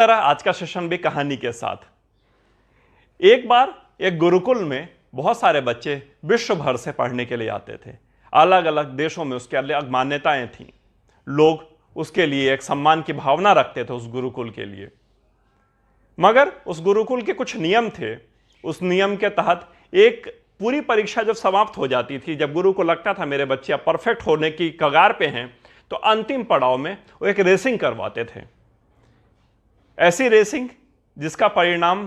तरह आज का सेशन भी कहानी के साथ। एक बार एक गुरुकुल में बहुत सारे बच्चे विश्व भर से पढ़ने के लिए आते थे। अलग अलग देशों में उसके अलग मान्यताएं थीं। लोग उसके लिए एक सम्मान की भावना रखते थे उस गुरुकुल के लिए। मगर उस गुरुकुल के कुछ नियम थे। उस नियम के तहत एक पूरी परीक्षा जब समाप्त हो जाती थी, जब गुरु को लगता था मेरे बच्चे अब परफेक्ट होने की कगार पे हैं, तो अंतिम पड़ाव में वो एक रेसिंग करवाते थे। ऐसी रेसिंग जिसका परिणाम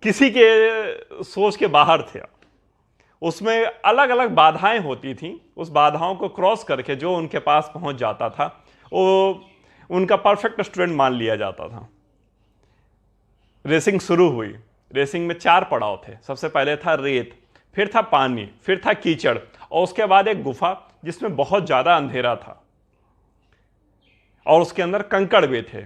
किसी के सोच के बाहर थे। उसमें अलग अलग बाधाएं होती थीं। उस बाधाओं को क्रॉस करके जो उनके पास पहुंच जाता था वो उनका परफेक्ट स्टूडेंट मान लिया जाता था। रेसिंग शुरू हुई। रेसिंग में 4 पड़ाव थे। सबसे पहले था रेत, फिर था पानी, फिर था कीचड़ और उसके बाद एक गुफा जिसमें बहुत ज्यादा अंधेरा था और उसके अंदर कंकड़ भी थे।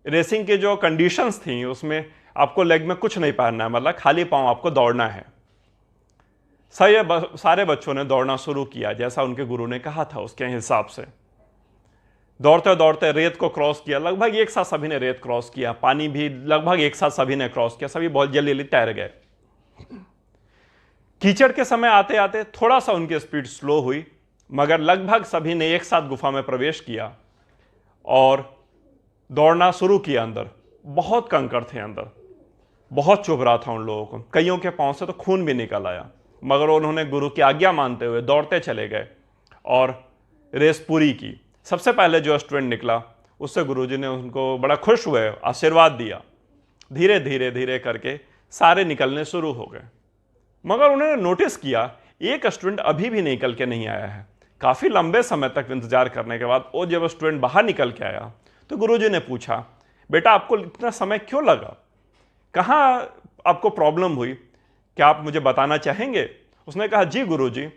रेसिंग की जो कंडीशंस थी उसमें आपको लेग में कुछ नहीं पहनना है, मतलब खाली पांव आपको दौड़ना है। सारे बच्चों ने दौड़ना शुरू किया जैसा उनके गुरु ने कहा था उसके हिसाब से। दौड़ते दौड़ते रेत को क्रॉस किया। लगभग एक साथ सभी ने रेत क्रॉस किया। पानी भी लगभग एक साथ सभी ने क्रॉस किया। सभी बहुत जल्दी जल्दी तैर गए। कीचड़ के समय आते आते थोड़ा सा उनकी स्पीड स्लो हुई, मगर लगभग सभी ने एक साथ गुफा में प्रवेश किया और दौड़ना शुरू किया। अंदर बहुत कंकड़ थे, अंदर बहुत चुभ रहा था उन लोगों को। कईयों के पांव से तो खून भी निकल आया, मगर उन्होंने गुरु की आज्ञा मानते हुए दौड़ते चले गए और रेस पूरी की। सबसे पहले जो स्टूडेंट निकला उससे गुरुजी ने उनको बड़ा खुश हुए, आशीर्वाद दिया। धीरे धीरे धीरे करके सारे निकलने शुरू हो गए, मगर उन्होंने नोटिस किया एक स्टूडेंट अभी भी निकल के नहीं आया है। काफी लंबे समय तक इंतजार करने के बाद वो जब स्टूडेंट बाहर निकल के आया तो गुरुजी ने पूछा, बेटा आपको इतना समय क्यों लगा, कहाँ आपको प्रॉब्लम हुई, क्या आप मुझे बताना चाहेंगे? उसने कहा, जी गुरुजी,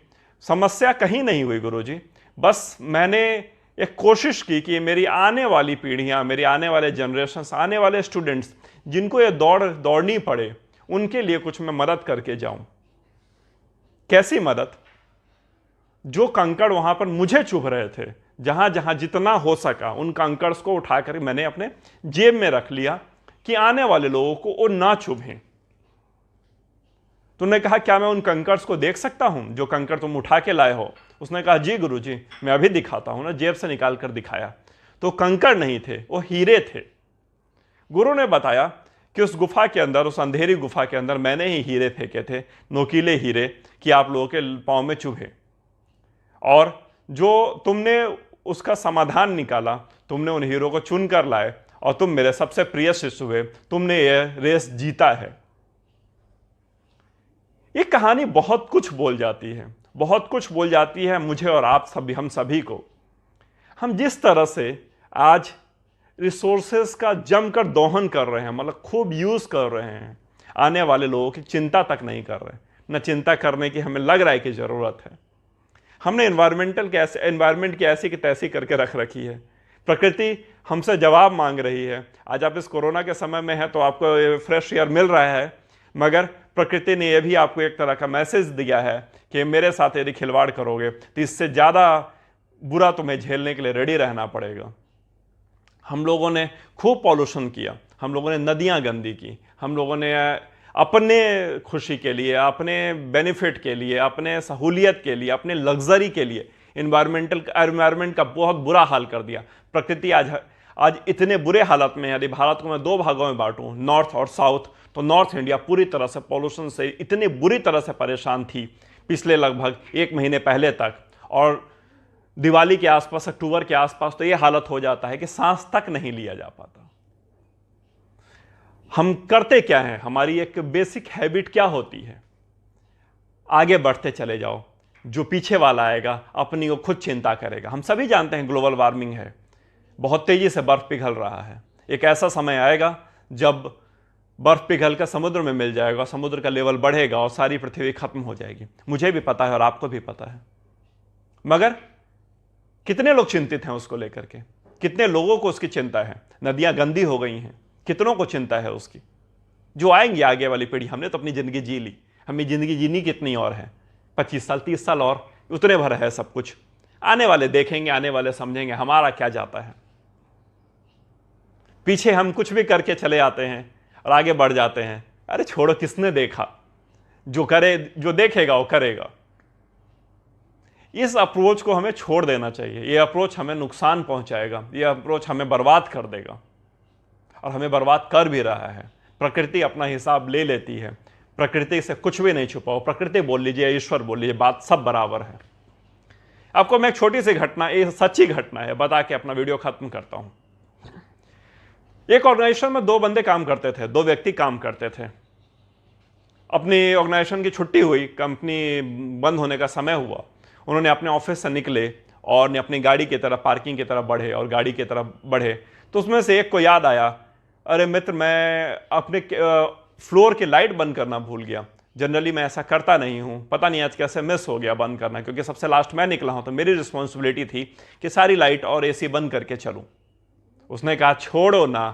समस्या कहीं नहीं हुई गुरुजी, बस मैंने एक कोशिश की कि मेरी आने वाली पीढ़ियां, मेरी आने वाले जनरेशंस, आने वाले स्टूडेंट्स जिनको ये दौड़नी पड़े उनके लिए कुछ मैं मदद करके जाऊं। कैसी मदद? जो कंकड़ वहां पर मुझे चुभ रहे थे, जहां जहां जितना हो सका उन कंकड़ को उठाकर मैंने अपने जेब में रख लिया कि आने वाले लोगों को वो ना चुभें। तुमने कहा, क्या मैं उन कंकर्स को देख सकता हूं जो कंकड़ तुम उठा के लाए हो? उसने कहा, जी गुरुजी, मैं अभी दिखाता हूं ना। जेब से निकाल कर दिखाया तो कंकड़ नहीं थे, वो हीरे थे। गुरु ने बताया कि उस गुफा के अंदर, उस अंधेरी गुफा के अंदर मैंने ही हीरे फेंके थे, नोकीले हीरे, कि आप लोगों के पांव में चुभे। और जो तुमने उसका समाधान निकाला, तुमने उन हीरो को चुन कर लाए और तुम मेरे सबसे प्रिय शिष्य हुए, तुमने यह रेस जीता है। ये कहानी बहुत कुछ बोल जाती है, बहुत कुछ बोल जाती है मुझे और आप सभी, हम सभी को। हम जिस तरह से आज रिसोर्सेस का जमकर दोहन कर रहे हैं, मतलब खूब यूज कर रहे हैं, आने वाले लोगों की चिंता तक नहीं कर रहे, न चिंता करने की हमें लग रहा है कि जरूरत है। हमने एनवायरमेंट की ऐसी की तैसी करके रख रखी है। प्रकृति हमसे जवाब मांग रही है। आज आप इस कोरोना के समय में हैं तो आपको फ्रेश एयर मिल रहा है, मगर प्रकृति ने यह भी आपको एक तरह का मैसेज दिया है कि मेरे साथ यदि खिलवाड़ करोगे तो इससे ज़्यादा बुरा तुम्हें झेलने के लिए रेडी रहना पड़ेगा। हम लोगों ने खूब पॉल्यूशन किया, हम लोगों ने नदियाँ गंदी की, हम लोगों ने अपने खुशी के लिए, अपने बेनिफिट के लिए, अपने सहूलियत के लिए, अपने लग्जरी के लिए एनवायरमेंट का बहुत बुरा हाल कर दिया। प्रकृति आज इतने बुरे हालत में है। यदि भारत को मैं 2 भागों में बांटूं, नॉर्थ और साउथ, तो नॉर्थ इंडिया पूरी तरह से पॉल्यूशन से इतनी बुरी तरह से परेशान थी पिछले लगभग 1 महीने पहले तक, और दिवाली के आसपास, अक्टूबर के आसपास तो यह हालत हो जाता है कि सांस तक नहीं लिया जा पाता। हम करते क्या हैं? हमारी एक बेसिक हैबिट क्या होती है? आगे बढ़ते चले जाओ, जो पीछे वाला आएगा अपनी वो खुद चिंता करेगा। हम सभी जानते हैं ग्लोबल वार्मिंग है, बहुत तेजी से बर्फ पिघल रहा है। एक ऐसा समय आएगा जब बर्फ पिघल कर समुद्र में मिल जाएगा, समुद्र का लेवल बढ़ेगा और सारी पृथ्वी खत्म हो जाएगी। मुझे भी पता है और आपको भी पता है, मगर कितने लोग चिंतित हैं उसको लेकर के? कितने लोगों को उसकी चिंता है? नदियां गंदी हो गई हैं, कितनों को चिंता है उसकी? जो आएंगे आगे वाली पीढ़ी, हमने तो अपनी जिंदगी जी ली, हमें जिंदगी जीनी कितनी और है? 25 साल, 30 साल और उतने भर है सब कुछ। आने वाले देखेंगे, आने वाले समझेंगे, हमारा क्या जाता है। पीछे हम कुछ भी करके चले आते हैं और आगे बढ़ जाते हैं। अरे छोड़ो, किसने देखा, जो करे, जो देखेगा वो करेगा। इस अप्रोच को हमें छोड़ देना चाहिए। ये अप्रोच हमें नुकसान पहुंचाएगा, ये अप्रोच हमें बर्बाद कर देगा और हमें बर्बाद कर भी रहा है। प्रकृति अपना हिसाब ले लेती है, प्रकृति से कुछ भी नहीं छुपा हो। प्रकृति बोल लीजिए, ईश्वर बोल लीजिए, बात सब बराबर है। आपको मैं एक छोटी सी घटना, ये सच्ची घटना है, बता के अपना वीडियो खत्म करता हूं। एक ऑर्गेनाइजेशन में 2 बंदे काम करते थे, 2 व्यक्ति काम करते थे। अपनी ऑर्गेनाइजेशन की छुट्टी हुई, कंपनी बंद होने का समय हुआ, उन्होंने अपने ऑफिस से निकले और अपनी गाड़ी की तरफ, पार्किंग की तरफ बढ़े और गाड़ी की तरफ बढ़े तो उसमें से एक को याद आया, अरे मित्र, मैं अपने फ्लोर की लाइट बंद करना भूल गया। जनरली मैं ऐसा करता नहीं हूं, पता नहीं आज कैसे मिस हो गया बंद करना, क्योंकि सबसे लास्ट मैं निकला हूं तो मेरी रिस्पॉन्सिबिलिटी थी कि सारी लाइट और एसी बंद करके चलूं। उसने कहा, छोड़ो ना,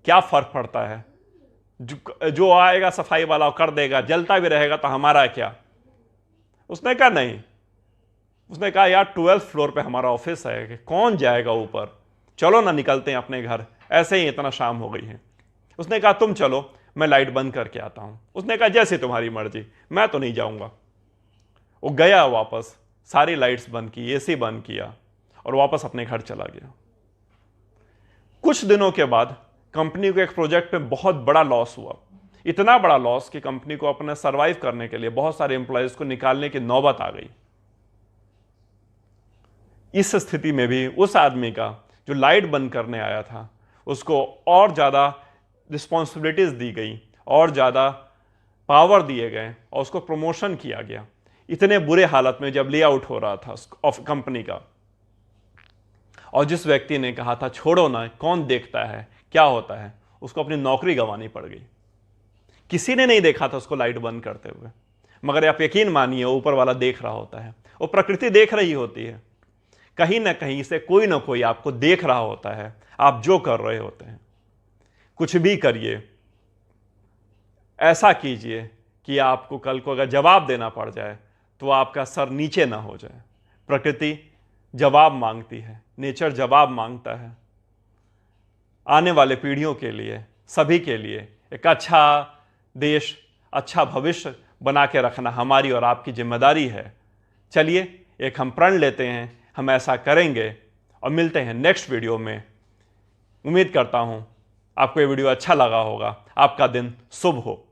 क्या फर्क पड़ता है, जो आएगा सफाई वाला वो कर देगा, जलता भी रहेगा तो हमारा क्या। उसने कहा नहीं, उसने कहा यार 12th फ्लोर पे हमारा ऑफिस है, कि कौन जाएगा ऊपर, चलो ना निकलते हैं अपने घर, ऐसे ही इतना शाम हो गई है। उसने कहा तुम चलो, मैं लाइट बंद करके आता हूं। उसने कहा जैसे तुम्हारी मर्जी, मैं तो नहीं जाऊंगा। वो गया वापस, सारी लाइट्स बंद की, एसी बंद किया और वापस अपने घर चला गया। कुछ दिनों के बाद कंपनी को एक प्रोजेक्ट पे बहुत बड़ा लॉस हुआ, इतना बड़ा लॉस कि कंपनी को अपने सर्वाइव करने के लिए बहुत सारे एम्प्लॉयज को निकालने की नौबत आ गई। इस स्थिति में भी उस आदमी का, जो लाइट बंद करने आया था, उसको और ज्यादा रिस्पॉन्सिबिलिटीज दी गई, और ज्यादा पावर दिए गए और उसको प्रमोशन किया गया। इतने बुरे हालत में जब ले आउट हो रहा था ऑफ कंपनी का, और जिस व्यक्ति ने कहा था छोड़ो ना, कौन देखता है क्या होता है, उसको अपनी नौकरी गंवानी पड़ गई। किसी ने नहीं देखा था उसको लाइट बंद करते हुए, मगर आप यकीन मानिए ऊपर वाला देख रहा होता है, वो प्रकृति देख रही होती है। कहीं ना कहीं से कोई ना कोई आपको देख रहा होता है, आप जो कर रहे होते हैं। कुछ भी करिए, ऐसा कीजिए कि आपको कल को अगर जवाब देना पड़ जाए तो आपका सर नीचे ना हो जाए। प्रकृति जवाब मांगती है, नेचर जवाब मांगता है। आने वाले पीढ़ियों के लिए, सभी के लिए एक अच्छा देश, अच्छा भविष्य बना के रखना हमारी और आपकी जिम्मेदारी है। चलिए एक हम प्रण लेते हैं, हम ऐसा करेंगे और मिलते हैं नेक्स्ट वीडियो में। उम्मीद करता हूं आपको ये वीडियो अच्छा लगा होगा। आपका दिन शुभ हो।